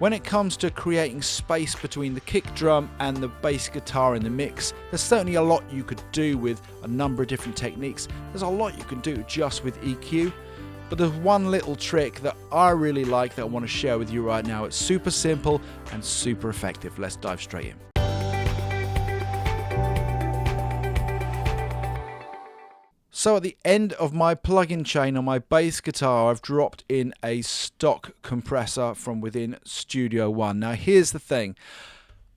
When it comes to creating space between the kick drum and the bass guitar in the mix, there's certainly a lot you could do with a number of different techniques. There's a lot you can do just with EQ. But there's one little trick that I really like that I want to share with you right now. It's super simple and super effective. Let's dive straight in. So at the end of my plug-in chain on my bass guitar, I've dropped in a stock compressor from within Studio One. Now here's the thing.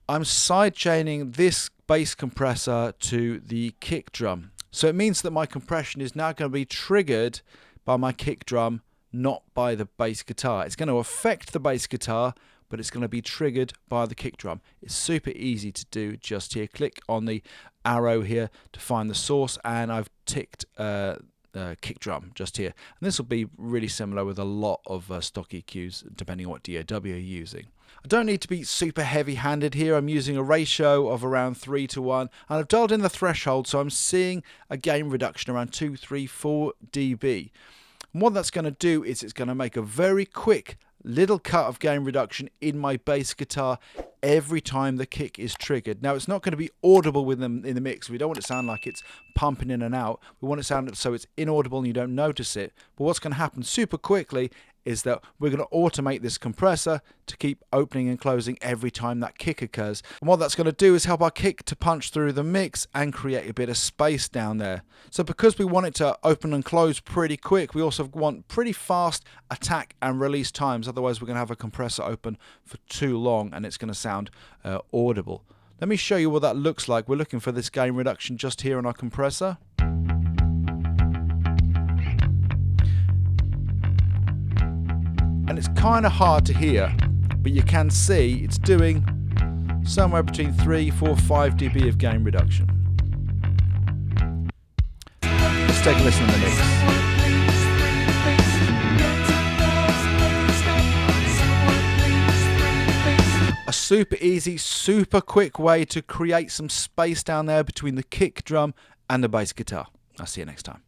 I'm side-chaining this bass compressor to the kick drum. So it means that my compression is now going to be triggered by my kick drum, not by the bass guitar. It's going to affect the bass guitar, but it's going to be triggered by the kick drum. It's super easy to do just here. Click on the arrow here to find the source, and I've ticked kick drum just here. And this will be really similar with a lot of stock EQs, depending on what DAW you're using. I don't need to be super heavy-handed here. I'm using a ratio of around 3:1, and I've dialed in the threshold, so I'm seeing a gain reduction around 2, 3, 4 dB. And what that's going to do is it's going to make a very quick little cut of gain reduction in my bass guitar every time the kick is triggered. Now it's not going to be audible with them in the mix. We don't want it to sound like it's pumping in and out. We want it to sound so it's inaudible and you don't notice it. But what's going to happen super quickly is that we're going to automate this compressor to keep opening and closing every time that kick occurs. And what that's going to do is help our kick to punch through the mix and create a bit of space down there. So because we want it to open and close pretty quick, we also want pretty fast attack and release times. Otherwise we're going to have a compressor open for too long and it's going to sound audible. Let me show you what that looks like. We're looking for this gain reduction just here on our compressor. And it's kind of hard to hear, but you can see it's doing somewhere between 3, 4, 5 dB of gain reduction. Let's take a listen to the mix. A super easy, super quick way to create some space down there between the kick drum and the bass guitar. I'll see you next time.